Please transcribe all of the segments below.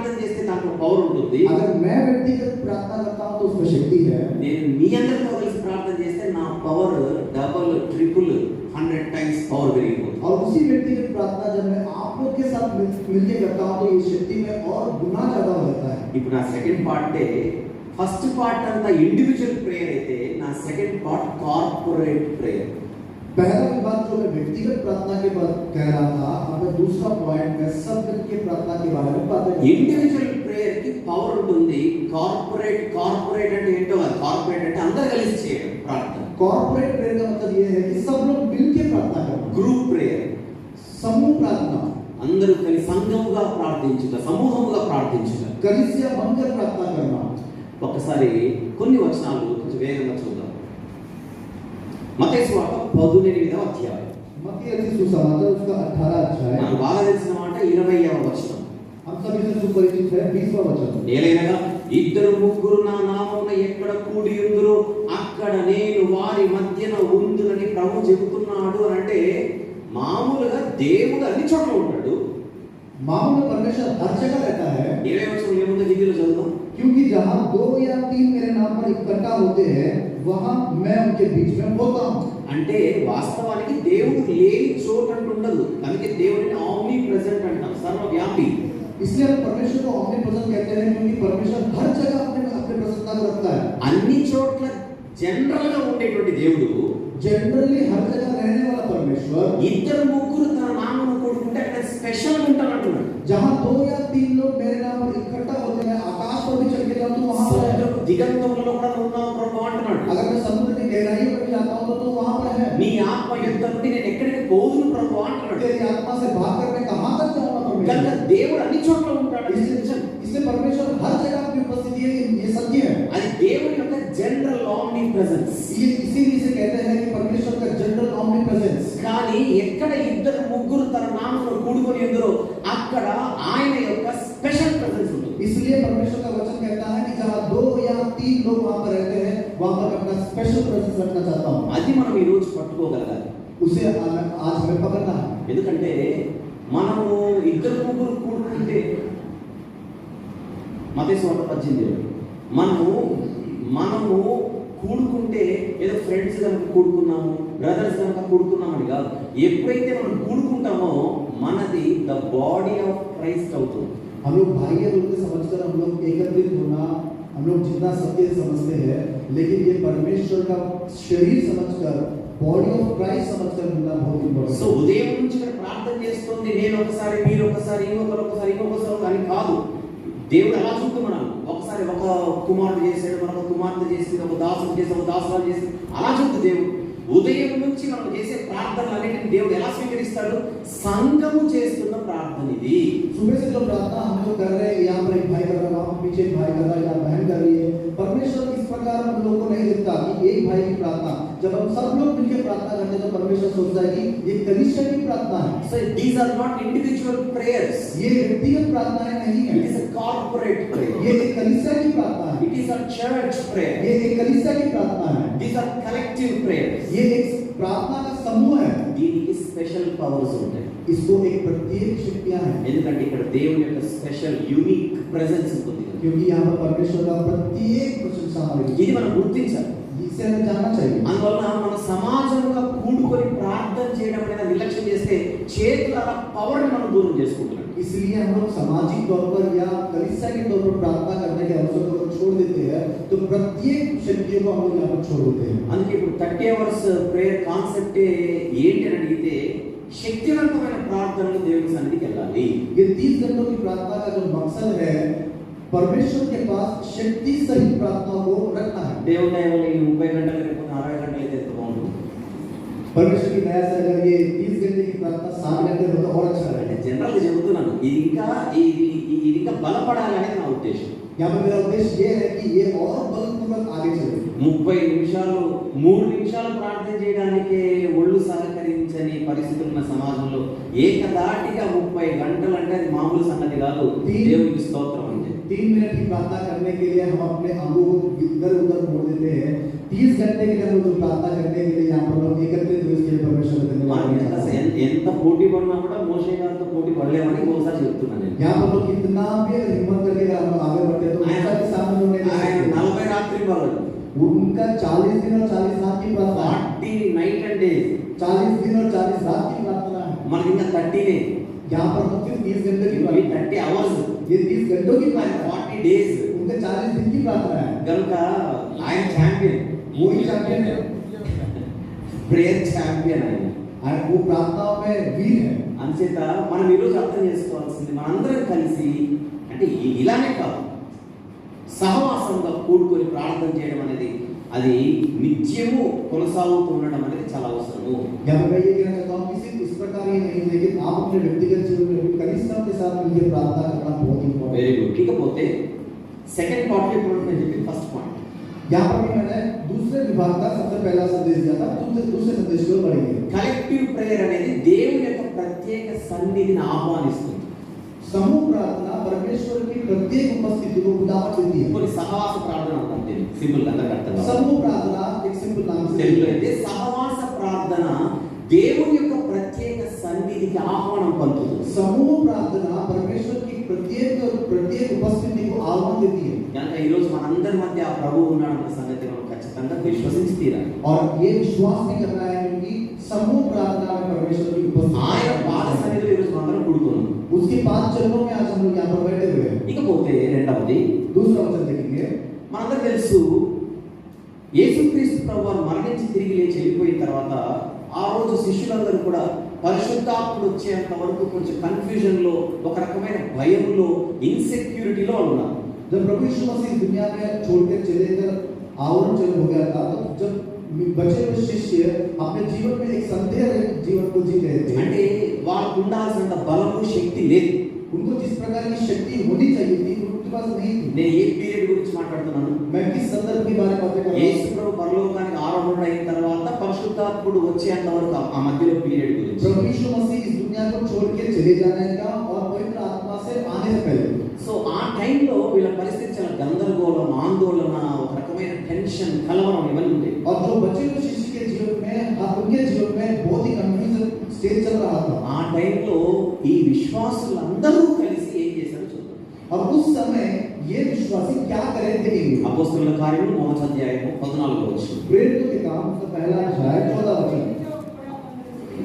ప్రార్థన చేస్తే దాంట్లో పవర్ ఉంటుంది. अगर मैं व्यक्तिगत प्रार्थना करता हूं तो उसमें शक्ति है. నేను మీ అందరితో కలిసి ప్రార్థన చేస్తే నా power double triple 100 times power పెరిగిపోతుంది. और उसी व्यक्तिगत प्रार्थना जब मैं आप लोग के साथ मिलकर करता हूं तो ये शक्ति में और गुना ज्यादा हो जाता है. ఇప్పుడు నా సెకండ్ పార్ట్ ఫస్ట్ పార్ట్ అంతా ఇండివిజువల్ ప్రేయర్ అయితే నా సెకండ్ పార్ట్ కార్పొరేట్ ప్రేయర్. पहला बात जो मैं व्यक्तिगत प्रार्थना के बारे में कह रहा था, अब दूसरा पॉइंट मैं सब के प्रार्थना के बारे में बात करूंगा. ఇండివిజువల్ ప్రేయర్ కి పవర్ ఉంటుంది. కార్పొరేట్ అంటే ఏంటో కాదు. కార్పొరేట్ అంటే అందరూ కలిసి చేయడం ప్రార్థన. कॉर्पोरेट प्रेयर का मतलब ये है कि सब लोग मिलकर प्रार्थना करना. గ్రూప్ ప్రేయర్ समूह प्रार्थना, అందరూ కలిసి సంఘముగా ప్రార్థించుట, సమూహముగా ప్రార్థించుట, कलीसिया बनकर प्रार्थना करना. ఒక్కసారి కొన్ని వచనాలు కొంచెం వేగంగా చూద్దాం. మత్తయి సువార్త 18వ అధ్యాయం. मत्ती रचित सुसमाचार उसका 18 अध्याय. మనకు బాగా తెలిసిన మాట 20వ వచనం. हम सभी से सुपरिचित है 20वां वचन. ఏలైనగా ఇద్దరు ముగ్గురు నా నామమున ఎక్కడ కూడి ఉందురో అక్కడ నేను వారి మధ్యన ఉందునని ప్రభువు చెబుతున్నాడు అని. అంటే మామూలుగా దేవుడు అన్ని చోట్ల ఉంటాడు. मामूल परमेश्वर हर जगह रहता है. 20వ వచనం ఏముందో హిందీలో చదువుదాం. क्योंकि जहां 2 या 3 मेरे नाम पर इकट्ठा होते हैं वहां मैं उनके बीच में होता हूं. అంటే వాస్తవానికి దేవుడు లేని చోటు అంటూ ఉండదు. అందుకే దేవుడిని ఆమ్ని ప్రెజెంట్ అంటాం, సర్వవ్యాపి. इसलिए हम परमेश्वर को omnipresent कहते हैं क्योंकि परमेश्वर हर जगह अपने प्रसन्नता को रखता है. అన్ని చోట్ల జనరల్ గా ఉండేటువంటి దేవుడు जनरली हर जगह रहने वाला परमेश्वर ఇద్దరు ముగ్గురు తన నామమున కూడుకుంటే అక్కడ స్పెషల్ ఉంటానంటున్నాడు. जहां 2 या 3 लोग मेरे नाम पर इकट्ठा होते हैं आकाश पर भी चढ़ के जाऊं तो वहां पर है. సముద్రపు దిగంతములలో కూడా ఉన్నావు ప్రభు అంటున్నాడు. अगर मैं समुद्र की गहराई में भी जाता हूं तो वहां पर है. నీ ఆత్మ యుద్ధ నుండి నేను ఎక్కడికి పోదును ప్రభు అంటున్నాడు. तेरी आत्मा से भाग कर मैं कहां तक जाऊंगा కనుక परमेश्वर. దేవుడు అన్ని చోట్ల ఉంటాడు. इसलिए परमेश्वर हर जगह अपनी उपस्थिति है, ये सत्य है. అది దేవుని యొక్క జనరల్ ఆమ్ని ప్రెజెన్స్. ये इसीलिए से कहते हैं कि परमेश्वर का जनरल omni presence. కానీ ఎక్కడ ఇద్దరు ముగ్గురు తన నామమున కూడుకొని ఉందరో అక్కడ ఆయన యొక్క స్పెషల్ ప్రెజెన్స్ ఉంటుంది. इसलिए परमेश्वर का वचन कहता है कि जहां 2 या 3 लोग वहां पर रहते हैं वहां पर अपना स्पेशल प्रेजेंस रखना चाहता हूं. అది మనం ఈ రోజు పట్టుకోగలగాలి. उसे आज हमें पकड़ना है. ఎందుకంటే మనము ఇద్దరు ముగ్గురు కూడుకుంటే మత్తయి సువార్త 18 మనము కూడుకుంటే ఏదో ఫ్రెండ్స్ కనుక కూడుకున్నాము, బ్రదర్స్ కనుక కూడుకున్నామని కాదు. ఎప్పుడైతే మనం కూడుకుంటామో మనది ద బాడీ ఆఫ్ క్రైస్ట్ అవుతుంది. हम लोग भाई है उनके समझकर हम लोग एकत्रित होना, हम लोग जितना सत्य समझते हैं, लेकिन ये परमेश्वर का शरीर समझकर बॉडी ऑफ क्राइस्ट समझकर मिलना बहुत इंपॉर्टेंट. సో ఉదయం నుంచి ఇక్కడ ప్రార్థన చేస్తుంది, నేను ఒకసారి మీరు ఒకసారి ఇంకొకసారి అని కాదు. దేవుడు అలా చూస్తున్నాడు. ఒకసారి ఒక కుమారుడు చేసాడు, మరొక కుమార్తె చేసింది, ఒక దాసుడు చేసి ఒక దాసురాలు చేసింది, అలా చూద్దు దేవుడు. ఉదయం నుంచి మనం చేసే ప్రార్థనలన్నిటిని దేవుడు ఎలా స్వీకరిస్తాడు? సంఘము చేస్తున్న ప్రార్థన ఇది. सुबह से जो प्रार्थना हम लोग कर रहे हैं, यहाँ पर एक भाई कर रहा है, पीछे एक भाई कर रहा है, यहाँ बहन कर रही है. परमेश्वर इस प्रकार हम लोग को नहीं देखता कि एक भाई की प्रार्थना. जब हम सब लोग मिलकर प्रार्थना करते हैं तो परमेश्वर सोचता है कि ये कलीसिया की प्रार्थना है. So these are not individual prayers. ये व्यक्तिगत प्रार्थनाएं नहीं है. It is a corporate prayer. ये एक कलीसिया की प्रार्थना है. It is a church prayer. ये एक कलीसिया की प्रार्थना है. These are collective prayers. ये एक प्रार्थना का समूह है. దీనికి స్పెషల్ పవర్స్ ఉంటాయి. इसको एक प्रत्येक शक्तियां हैं. ఎందుకంటే ఇక్కడ దేవుని యొక్క స్పెషల్ యూనిక్ ప్రెజెన్స్ ఉంటుంది. क्योंकि यहाँ पर परमेश्वर का प्रत्येक प्रशंसा हमारी. ఇది మనం గుర్తించాలి. इसे हमें जानना चाहिए. అందువల్ల మన సమాజంగా కూడుకొని ప్రార్థన చేయడం అనేది నిర్లక్ష్యం చేస్తే చేతుల పవర్ ని మనం దూరం చేసుకుంటున్నాం. इसलिए हम लोग सामाजिक तौर पर या कलीसिया के तौर पर प्रार्थना करने के अवसर को छोड़ देते हैं तो प्रत्येक शक्तियों को हम लोग यहाँ पर छोड़ देते हैं. అందుకే ఇప్పుడు 30 అవర్స్ ప్రేయర్ కాన్సెప్ట్ ఏంటి అని అడిగితే శక్తివంతమైన ప్రార్థనలు దేవుని సన్నిధికి వెళ్ళాలి. ये 30 घंटों की प्रार्थना का जो मकसद है परमेश्वर के पास शक्ति सहित प्रार्थना को रखना है. దేవుని దయ వల్ల ఈ 30 గంటలు లేకపోతే 60 గంటలు అయితే ఎంత బాగుంటుంది. परमेश्वर की दया से अगर ये 30 घंटे की प्रार्थना 7 घंटे हो तो और अच्छा అంటే रहेगा. జనరల్ గా చెబుతున్నాను. ఇది ఇంకా బలపడాలి అనేది నా ఉద్దేశం. यहाँ पर मेरा उद्देश्य ये है कि ये और बलपूर्वक आगे चले. 30 నిమిషాలు 3 నిమిషాలు ప్రార్థన చేయడానికి ఒళ్ళు సహకరించని పరిస్థితులు ఉన్న సమాజంలో ఏకదాటిగా 30 గంటలు అంటే అది మామూలు సంగతి కాదు. దేవునికి స్తోత్రం అంటే 3 मिनट की प्रार्थना करने के लिए हम अपने अंगों को इधर उधर मोड़ देते हैं. 30 घंटे के लिए हम लोग प्रार्थना करने के लिए यहाँ पर लोग एकत्रित हुए इसके लिए परमेश्वर का धन्यवाद. ఎంత పోటీ పడినా కూడా మోషే గారితో పోటీ పడలేమని ఒకసారి చెప్తున్నాను నేను. यहाँ पर लोग कितना भी हिम्मत उनका 40 दिन और 40 रात की प्रार्थना है। 40 night and days. 40 दिन और 40 रात की प्रार्थना है। మనకి ఇంకా 30 यहाँ पर तो सिर्फ 30 घंटे की ये प्रार्थना 30 hours. ये 30 घंटों की प्रार्थना है। 40 days. उनका 40 दिन की प्रार्थना है। కనుక ఆయన ఛాంపియన్. वही चैंपियन है। ప్రేయర్ ఛాంపియన్ ఆయన. और वो प्रार्थनाओं में वीर है। అంచేత మనం ఈరోజు అర్థం చేసుకోవాల్సింది మనందరం కలిసి అంటే ఇలానే కాదు సహవాసంగా కూడుకొని ప్రార్థన చేయడం అనేది అది నిత్యము కొనసాగుతూ ఉండడం అనేది చాలా అవసరము. यहाँ पर मैं ये कहना चाहता हूँ कि सिर्फ इस प्रकार ही नहीं लेकिन आप अपने व्यक्तिगत जीवन में कनिष्ठता के साथ मिलकर प्रार्थना करना बहुत इंपॉर्टेंट है। Very good. ఇకపోతే సెకండ్ పార్ట్ లో ఇప్పుడు నేను చెప్పిన ఫస్ట్ పాయింట్ यहाँ पर भी मैंने दूसरे विभाग का सबसे पहला संदेश दिया था। दूसरे संदेश को पढ़ेंगे। కలెక్టివ్ ప్రేయర్ అనేది దేవుని యొక్క ప్రత్యేక సన్నిధిని ఆహ్వానిస్తుంది. समूह प्रार्थना परमेश्वर की प्रत्येक उपस्थिति को उदाहरण देती है। కొన్ని సహవాస ప్రార్థన అంటాం దీన్ని సింపుల్ గా అందరికీ అర్థం కావాలి. समूह प्रार्थना एक सिंपल नाम से తెలుగులో అయితే సహవాస ప్రార్థన దేవుని యొక్క ప్రత్యేక సన్నిధికి ఆహ్వానం పలుకుతుంది. समूह प्रार्थना परमेश्वर की प्रत्येक उपस्थिति को आह्वान देती है। కనుక ఈ రోజు మనందరి మధ్య ఆ ప్రభువు ఉన్నాడన్న సంగతి మనం ఖచ్చితంగా విశ్వసించి తీరాలి. और ये विश्वास भी करना है कि समूह प्रार्थना में परमेश्वर की ఆయన उपस्थिति పాద సన్నిధిలో ఈ రోజు మనందరం కూడుకున్నాం. उसके 5 चरणों में आज हम लोग यहाँ पर बैठे हुए हैं। ఇకపోతే రెండవది दूसरा वचन देखेंगे। మనందరికీ తెలుసు యేసుక్రీస్తు ప్రభువు మరణించి తిరిగి లేచి వెళ్ళిపోయిన తర్వాత ఆ రోజు శిష్యులందరూ కూడా పరిశుద్ధాత్ముడు వచ్చేంత వరకు కొంచెం కన్ఫ్యూజన్ లో ఒక రకమైన భయంలో ఇన్సెక్యూరిటీలో ఉన్నారు. जब प्रभु यीशु मसीह दुनिया में छोड़कर चले गए आवरण चल हो गया था तो जब बचे हुए शिष्य अपने जीवन में एक संदेह जीवन को जी रहे थे। అంటే వాళ్ళకు ఉండాల్సినంత బలము శక్తి లేదు. उनको जिस प्रकार की शक्ति होनी चाहिए थी उनके पास नहीं थी। నేను ఏ పీరియడ్ గురించి మాట్లాడుతున్నాను? मैं किस संदर्भ के बारे में बात कर रहा యేసు हूं? ప్రభు పరలోకానికి ఆరోహణ అయిన తర్వాత పరిశుద్ధాత్ముడు వచ్చేంత వరకు ఆ మధ్యలో పీరియడ్ గురించి. प्रभु यीशु मसीह इस दुनिया को छोड़ के चले जाने का और पवित्र आत्मा से आने से पहले సో ఆ టైంలో వీళ్ళ పరిస్థితి చాలా గందరగోళం, ఆందోళన, ఒక రకమైన టెన్షన్, కలవరం ఇవన్నీ ఉంటాయి. और जो बचे हुए शिष्य के जीवन में उनके जीवन में बहुत ही कंफ्यूजन स्टेज चल रहा था। ఆ టైంలో ఈ విశ్వాసులందరూ కలిసి ఏం చేశారో చూద్దాం. और उस समय ये विश्वासी क्या करे देखेंगे। అపోస్తలుల కార్యములు 1వ అధ్యాయము 14వ వచనం. प्रेरितों के काम का पहला अध्याय 14 वचन।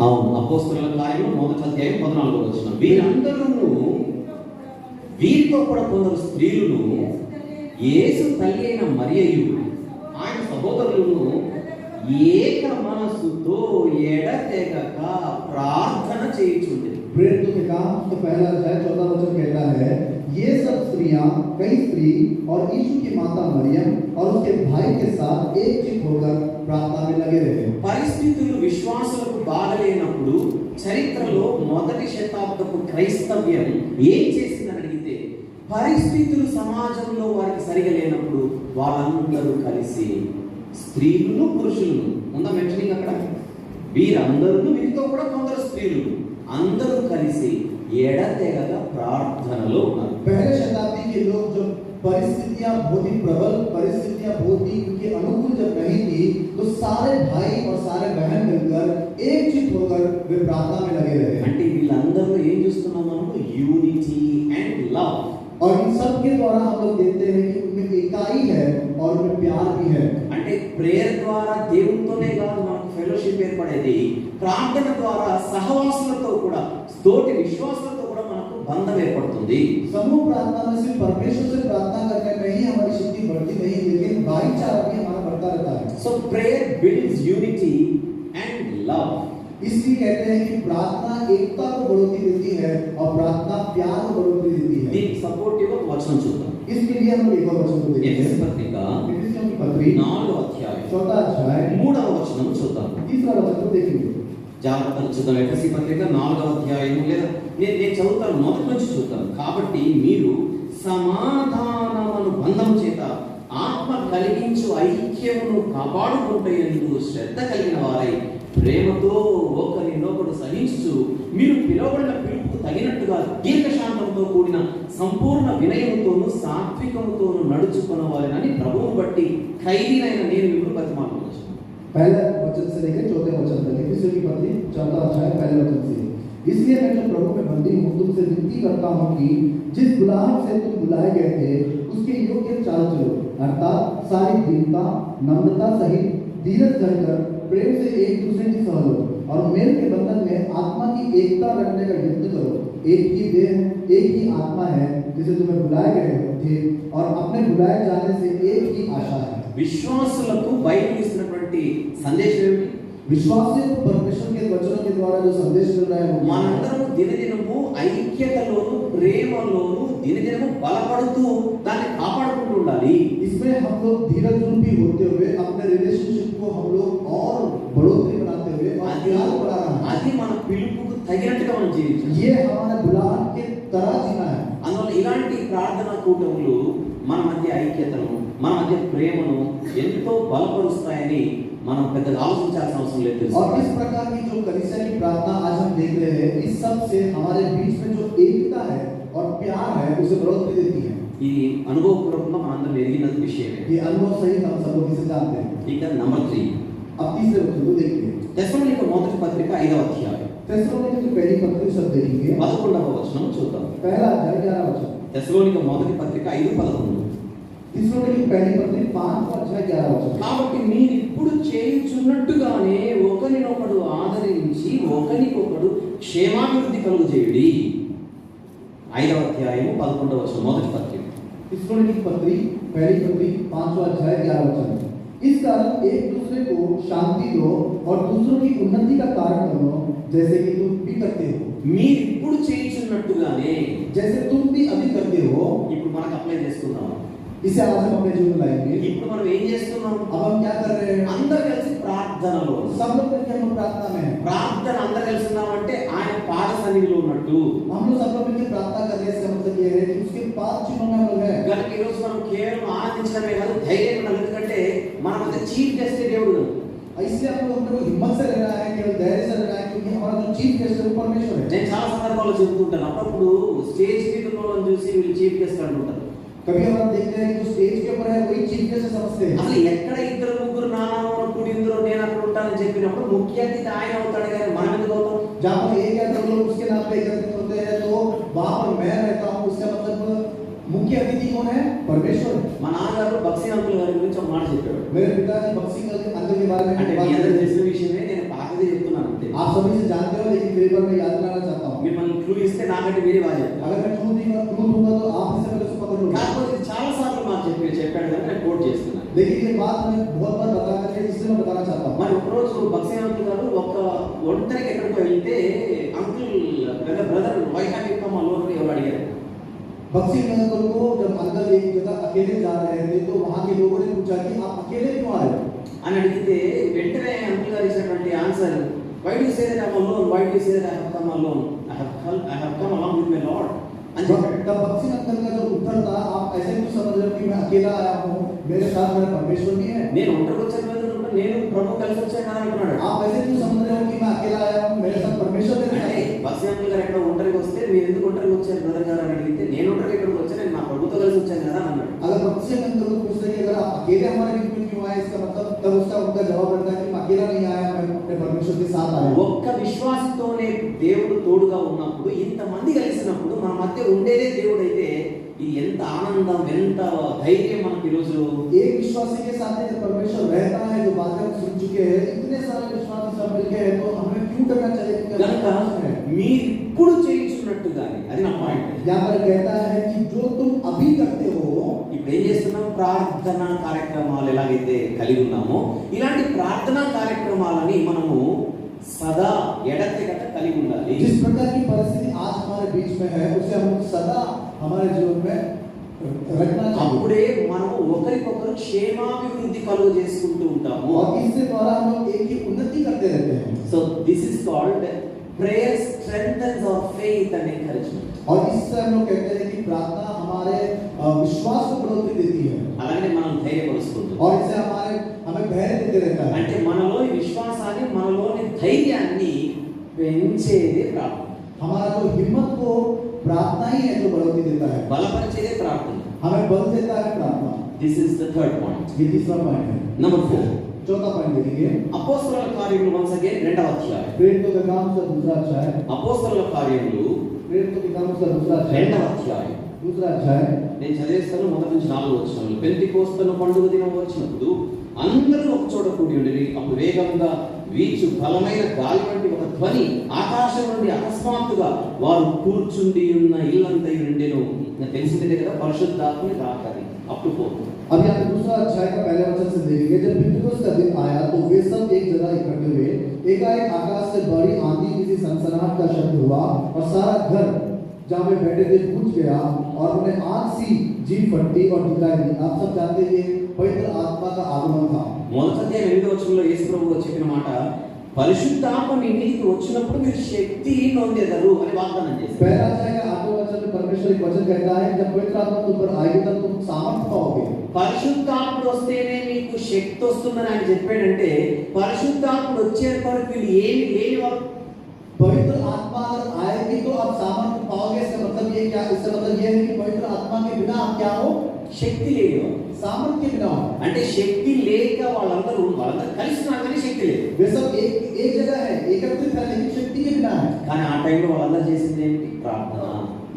అవును, అపోస్తలుల కార్యములు 1వ అధ్యాయం 14వ వచనం. వీరందరూ వీరితో కూడా కొందరు స్త్రీలను యేసు తల్లి అయిన మరియయు ఆయన సహోదరులను ఏక మనసుతో ఎడతెగక ప్రార్థన చేయుచుండెను. प्रेरितों के काम का पहला अध्याय 14 वचन कहता है ये सब स्त्रियां कई स्त्री और यीशु की माता मरियम और उसके भाई के साथ एकचित होकर प्रार्थना में लगे रहे। పరిస్థితులు విశ్వాసులకు బాగలేనప్పుడు చరిత్రలో మొదటి శతాబ్దపు క్రైస్తవ్యం ఏం చేసిందని అడిగితే పరిస్థితులు సమాజంలో వారికి సరిగా లేనప్పుడు వాళ్ళందరూ కలిసి స్త్రీలను పురుషులను ఉందా మెన్షనింగ్ అక్కడ వీరందరూ వీరితో కూడా కొందరు స్త్రీలు అందరూ కలిసి ఎడతెగక ప్రార్థనలో ఉన్నారు. पहले शताब्दी के लोग जब परिस्थितियां बहुत ही प्रबल परिस्थितियां बहुत ही उनके अनुकूल जब नहीं थी तो सारे भाई और सारे बहन मिलकर एकजुट होकर वे प्रार्थना में लगे रहे। అంటే వీళ్ళందరూ ఏం చూస్తున్నాం మనం? Unity and love. और इन सब के द्वारा हम लोग देखते हैं कि उनमें एकाई है और उनमें प्यार भी है। అంటే ప్రేయర్ ద్వారా దేవునితోనే కాదు మనకు ఫెలోషిప్ ఏర్పడేది, ప్రార్థన ద్వారా సహవాసులతో కూడా తోటి విశ్వాసులతో కూడా మనకు బంధం ఏర్పడుతుంది. समूह प्रार्थना में सिर्फ परमेश्वर से प्रार्थना करने में ही हमारी शक्ति बढ़ती नहीं लेकिन भाईचारा भी हमारा बढ़ता रहता है। So prayer builds unity and love. इसलिए कहते हैं कि प्रार्थना एकता को बढ़ोतरी देती है और प्रार्थना प्यार को बढ़ोतरी देती है। దీనికి సపోర్టివ్ గా వచనం చూద్దాం. इसके लिए हम लोग एक और वचन को देखेंगे। ఎఫెసీ పత్రిక एफिसियों की पत्री 4వ అధ్యాయం 4 अध्याय 3వ వచనం చూద్దాం. तीसरा वचन को देखेंगे। జాగ్రత్తగా చూద్దాం. ఎఫెసీ పత్రిక 4వ అధ్యాయం లేదా నేను చదువుతాను, మొదటి నుంచి చూద్దాం. కాబట్టి మీరు సమాధానమును బంధం చేత ఆత్మ కలిగించు ఐక్యమును కాపాడుకుంటేందుకు శ్రద్ధ కలిగిన వారై ప్రేమతో ఒకరినొకడు సహించు మీరు పిలువబడిన పిలుపుకు తగినట్టుగా దీర్ఘశాంతంతో కూడిన సంపూర్ణ వినయముతోను సాత్వికముతోను నడుచుకొనవాలని ప్రభువును బట్టి ఖైదీనైన నేను మిమ్మల్ని బతిమాలుకొనుచున్నాను. पहले वचन से लेकर चौथे वचन तक एफिसियों की पत्री 4 अध्याय पहले वचन से इसलिए मैं जो प्रभु में बंदी हूँ तुमसे विनती करता हूँ कि जिस बुलाहट से तुम बुलाए गए थे उसके योग्य चाल चलो, अर्थात सारी दीनता नम्रता सहित धीरज धरकर प्रेम से एक दूसरे की सह लो और मेल के बंधन में आत्मा की एकता रखने का यत्न करो। एक ही देह एक ही आत्मा है जिसे तुम्हें बुलाए गए थे और अपने बुलाए जाने से एक ही आशा है। విశ్వాసులకు బైబిల్ ఇస్తున్నటువంటి సందేశం ఏమిటి? विश्वासियों को परमेश्वर के वचनों के द्वारा जो संदेश मिल रहा है वो మనందరము దినదినము ఐక్యతలోను ప్రేమలోను దినదినము బలపడుతూ దాన్ని కాపాడుకుంటూ ఉండాలి. इसमें हम लोग धीरज रूपी होते हुए अपने रिलेशनशिप को हम लोग और बढ़ोतरी बनाते हुए और प्यार बढ़ाना है। అది మన పిలుపుకు తగినట్టుగా మనం జీవించాలి. ये हमारे बुलाहट के तरह जीना है। అందువల్ల ఇలాంటి ప్రార్థనా కూటములు మన మధ్య ఐక్యతను మన మధ్య ప్రేమను ఎంతో బలపరుస్తాయని మనం పెద్దగా ఆలోచించాల్సిన అవసరం లేదు. और इस प्रकार की जो कलीसिया की प्रार्थना आज हम देख रहे हैं इस सब से हमारे बीच में जो एकता है और प्यार है उसे बढ़ोतरी देती है। ఇది అనుభవపూర్వకంగా మనందరం ఎరిగిన విషయమే. ये अनुभव सही हम सब लोग इसे जानते हैं। ఇక నంబర్ 3 अब तीसरे वचन को देखिए। తెస్సలోనిక మొదటి పత్రిక 5వ అధ్యాయం तेस्सलोनिक की पहली पत्री सब देखेंगे। 11వ వచనం చూద్దాం. पहला अध्याय 11 वचन। తెస్సలోనిక మొదటి పత్రిక 5:11. तेस्सलोनिक की पहली पत्री 5वां अध्याय 11 वचन। కాబట్టి మీరు ఇప్పుడు చేయుచున్నట్టుగానే ఒకరినొకడు ఆదరించి ఒకరికొకడు క్షేమాభివృద్ధి కలుగజేయుడి. 5వ అధ్యాయం 11వ వచనం మొదటి పత్రిక. तेस्सलोनिक की पत्री पहली पत्री 5वां अध्याय 11 वचन। इस कारण एक दूसरे को शांति दो और दूसरों की उन्नति का कारण बनो जैसे कि तुम भी करते हो। మీరు ఇప్పుడు చేయుచున్నట్టుగానే जैसे तुम भी अभी करते हो। ఇప్పుడు మనకు అప్లై చేసుకుందాం. इसे आज हम अपने जीवन में लाएंगे। ఇప్పుడు మనం ఏం చేస్తున్నాం? अब हम क्या कर रहे हैं? అందరూ కలిసి ప్రార్థనలో सब लोग मिलकर हम प्रार्थना में हैं। ప్రార్థన అందరూ కలిసి ఉన్నామంటే ఆయన పాద సన్నిధిలో ఉన్నట్టు. हम लोग सब लोग मिलकर प्रार्थना कर रहे हैं। इसका मतलब ये है कि उसके पास चिन्हों में हम लोग हैं। కనుక ఈ రోజు మనం కేవలం ఆనందించడమే కాదు ధైర్యం ఉండాలి. ఎందుకంటే మన మధ్య చీఫ్ గెస్ట్ దేవుడు. इसलिए हम लोग अपने को हिम्मत से रहना है, केवल धैर्य से रहना है क्योंकि हमारा जो चीफ गेस्ट है वो परमेश्वर है। నేను చాలా సందర్భాల్లో చెబుతుంటాను. అప్పుడప్పుడు స్టేజ్ మీద ఉన్న వాళ్ళని చూసి వీళ్ళు చీఫ్ గెస్ట్ అంటుంటారు. कभी हम देखते हैं कि जो स्टेज के ऊपर है वही चीफ गेस्ट समझते हैं। అసలు ఎక్కడ ఇద్దరు ముగ్గురు నానామో కూడిందరో నేను అక్కడ ఉంటానని చెప్పినప్పుడు ముఖ్య అతిథి ఆయన అవుతాడు కానీ మనం ఎందుకు అవుతాం? जहाँ पर एक या दो लोग उसके नाम पे एकत्रित होते हैं तो वहाँ पर मैं रहता हूँ। उसका मतलब मुख्य अतिथि कौन है? परमेश्वर। మా నాన్నగారు బక్సీ అంకుల్ గారి గురించి ఒక మాట చెప్పాడు. मेरे पिताजी बक्सी अंकल के बारे में అంటే बात మీ అందరూ करते हैं। తెలిసిన విషయమే, నేను పాతదే చెప్తున్నాను అంతే. आप सभी से जानते हो लेकिन मेरे बारे में याद दिलाना चाहता हूँ। మిమ్మల్ని క్లూ ఇస్తే నాకంటే మీరే బాగా చెప్తారు. अगर मैं क्लू दूंगा तो आप इससे पहले उसको पकड़ लोगे। కాకపోతే ఇది చాలా సార్లు మాకు చెప్పాడు కానీ నేను కోట్ చేస్తున్నాను. लेकिन ये बात मैं बहुत बार बता करके इसलिए मैं बताना चाहता हूँ। మరి ఒకరోజు బక్సీ అంకుల్ గారు ఒక ఒంటరికి ఎక్కడికో వెళ్తే uncle brother why have you come alone అని ఎవరు అడిగారు. बक्सी अंकल को जब अंकल एक जगह अकेले जा रहे थे तो वहाँ के लोगों ने पूछा कि आप अकेले क्यों आए అని అడిగితే వెంటనే అంకుల్ గారు ఇచ్చినటువంటి answer why do you say that I am alone, why do you say that I have come alone, I have come along with my lord అని చెప్పాడు. तब बक्सी अंकल का जो उत्तर था आप ऐसे क्यों समझ रहे हो कि मैं अकेला आया हूँ, मेरे साथ मेरा परमेश्वर भी है। నేను ఒంటరికి వచ్చాను కదా, నేను ప్రభు కలిసి వచ్చాను కదా అంటున్నాడు. आप ऐसे क्यों समझ रहे हो कि मैं अकेला आया हूँ, मेरे साथ परमेश्वर मेरे साथ అంటే है। బక్సీ అంకుల్ గారు ఎక్కడ ఒంటరికి వస్తే మీరు ఎందుకు ఒంటరికి వచ్చారు బ్రదర్ గారు అని అడిగితే నేను ఒంటరికి ఎక్కడికి వచ్చాను, నేను నా ప్రభుతో కలిసి వచ్చాను కదా అన్నాడు. अगर बक्सी अंकल को पूछते कि अगर आप अकेले हमारे बीच में क्यों आए, इसका मतलब तब उसका उनका जवाब रहता है कि मैं अकेला नहीं आया, मैं अपने परमेश्वर के साथ आया हूँ। ఒక్క విశ్వాసంతోనే దేవుడు తోడుగా ఉన్నప్పుడు, ఇంతమంది కలిసినప్పుడు మన మధ్య ఉండేదే దేవుడు అయితే ఇది ఎంత ఆనందం, ఎంత ధైర్యం మనకి ఈ రోజు. एक विश्वासी के साथ जब परमेश्वर रहता है, जो बातें हम सुन चुके हैं, इतने सारे विश्वासी सब मिलके हैं तो हमें क्यों करना चाहिए? కనుక మీరు ఇప్పుడు చేయించున్నట్టుగానే, అది నా పాయింట్. यहाँ पर कहता है कि जो तुम अभी करते हो, ఇప్పుడు ఏం చేస్తున్నాం? ప్రార్థనా కార్యక్రమాలు ఎలాగైతే కలిగి ఉన్నామో ఇలాంటి ప్రార్థనా కార్యక్రమాలని మనము సదా ఎడతెగక కలిగి ఉండాలి. जिस प्रकार की परिस्थिति आज हमारे बीच में है उसे हम सदा हमारे जीवन में रखना चाहिए। అప్పుడే మనం ఒకరికొకరు క్షేమాభివృద్ధి కలుగు చేసుకుంటూ ఉంటాము. और इससे द्वारा हम लोग एक ही उन्नति करते रहते हैं। So this is called prayer strengthens our faith and encouragement. और इससे हम लोग कहते हैं कि प्रार्थना हमारे विश्वास को बढ़ोतरी देती है అలాగే మనం ధైర్యపరుస్తుంది. और इससे हमें धैर्य देते रहता है। అంటే మనలోని విశ్వాసాన్ని, మనలోని ధైర్యాన్ని పెంచేదే ప్రార్థన. हमारा जो हिम्मत को प्रार्थना ही है जो बढ़ोतरी देता है, బలపరిచేదే ప్రార్థన. हमें बल देता है प्रार्थना। This is the third point. ये तीसरा पॉइंट है। నంబర్ 4 चौथा पॉइंट देखेंगे అపోస్తలుల కార్యములు once again రెండవ అధ్యాయం. प्रेरितों के काम का दूसरा अध्याय అపోస్తలుల కార్యములు प्रेरितों के काम का दूसरा अध्याय రెండవ అధ్యాయం. दूसरा अध्याय నేను చదివేస్తాను మొదటి నుంచి 4 వచనాలు. పెంతెకోస్తు పండుగ దినం వచ్చినప్పుడు అందరూ ఒక చోట కూడి ఉండిరి. అప్పుడు వేగంగా వీచు బలమైన గాలి వంటి ఒక ధ్వని ఆకాశం నుండి అకస్మాత్తుగా వారు కూర్చుండి ఉన్న ఇల్లంతా నిండెను. నాకు తెలిసిందే కదా పరిశుద్ధాత్మని రాకది అప్పుడు పోతుంది. अब यहाँ दूसरा अध्याय का पहले वचन से देखेंगे जब पितृकोस का दिन आया तो वे सब एक जगह इकट्ठे हुए एकाएक आकाश से बड़ी आंधी किसी सनसनाहट का शब्द हुआ और सारा घर जहाँ वे बैठे थे गूंज गया और उन्हें आग सी जीभ फटी और दिखाई दी। आप सब जानते हैं पवित्र आत्मा का आगमन था। మొదటి అధ్యాయం 8వ వచనంలో యేసు ప్రభువు చెప్పిన మాట పరిశుద్ధాత్మ మీ మీదకి వచ్చినప్పుడు మీరు శక్తి నొందెదరు అని వాగ్దానం చేశారు. पहला अध्याय का 8वां वचन में परमेश्वर एक वचन कहता है जब पवित्र आत्मा तुम पर आएगी तब तुम सामर्थ पाओगे। పరిశుద్ధాత్ముడు వస్తేనే మీకు శక్తి వస్తుందని ఆయన చెప్పాడంటే పరిశుద్ధాత్ముడు వచ్చేంత వరకు వీళ్ళు ఏమి లేని వారు. पवित्र आत्मा अगर आएगी तो आप सामर्थ पाओगे। इसका मतलब ये क्या? इसका मतलब ये है कि पवित्र आत्मा के बिना आप क्या हो? శక్తి లేనివారు. सामर्थ के बिना हो। అంటే శక్తి లేక వాళ్ళందరూ కలిసి ఉన్నారు కానీ శక్తి లేదు. वे सब एक जगह है, एकत्रित है, लेकिन शक्ति के बिना है। కానీ ఆ టైంలో వాళ్ళందరూ చేసింది ఏంటి? ప్రార్థన.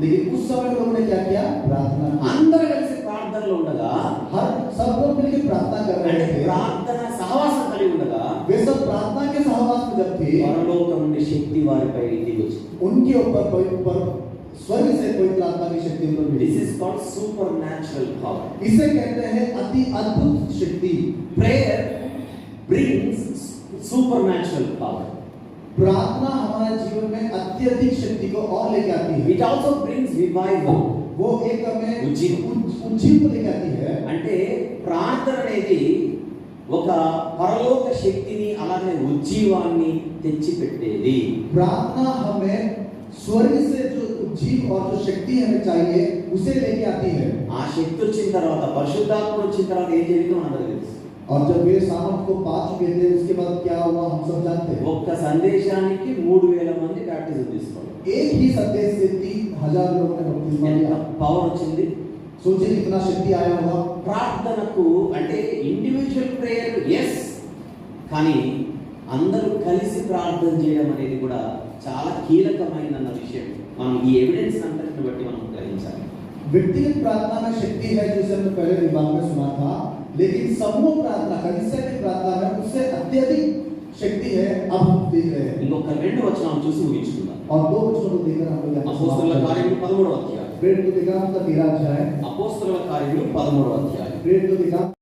लेकिन उस समय लोगों ने क्या किया? प्रार्थना। అందరూ కలిసి ప్రార్థనలో ఉండగా हर सब लोग मिलकर प्रार्थना कर रहे అంటే थे। ప్రార్థన సహవాసం కలిగి ఉండగా वे सब प्रार्थना के सहवास में जब थे పరలోకం నుండి శక్తి వారిపై దిగి వచ్చింది. उनके ऊपर स्वर्ग से पवित्र आत्मा की शक्ति उन पर मिली। This is called super natural power. इसे कहते हैं अति अद्भुत शक्ति। Prayer brings super natural power. प्रार्थना हमारे जीवन में अत्यधिक शक्ति को और लेके आती है। It also brings revival. वो एक हमें उज्जीवन को लेके आती है। అంటే ప్రార్థన అనేది ఒక పరలోక శక్తిని అలాగే ఉజ్జీవాన్ని తెచ్చిపెట్టేది. प्रार्थना हमें स्वर्ग से जो जीव और जो शक्ति हमें चाहिए उसे लेके आती है। ఆ శక్తి వచ్చిన తర్వాత పరిశుద్ధాత్మ వచ్చిన తర్వాత ఏం జరిగిందో మనకు తెలుసు. और जब वे सामर्थ को पा चुके थे उसके बाद क्या हुआ हम सब जानते हैं। ఒక్క సందేశానికి 3000 మంది బ్యాప్టిజం తీసుకోవాలి. एक ही संदेश से 3000 लोगों ने बपतिस्मा लिया। పవర్ వచ్చింది. सोचिए कितना शक्ति आया होगा। ప్రార్థనకు అంటే ఇండివిజువల్ ప్రేయర్ ఎస్, కానీ అందరూ కలిసి ప్రార్థన చేయడం అనేది కూడా చాలా కీలకమైన విషయం. మనం ఈ ఎవిడెన్స్ అంతటిని బట్టి మనం గ్రహించాలి. व्यक्तिगत प्रार्थना में शक्ति है जिसे हमने पहले विभाग में सुना था, लेकिन समूह प्रार्थना कलीसिया की प्रार्थना में उससे अत्यधिक शक्ति है। अब हम देख रहे हैं ఇంకొక 2 వచనాలు చూసి ముగించుకుందాం. और 2 वचनों को देखकर हम लोग అపోస్తలుల కార్యములు 13వ అధ్యాయం. प्रेरितों के काम का 13 अध्याय। అపోస్తలుల కార్యములు 13వ అధ్యాయం. प्रेरितों के काम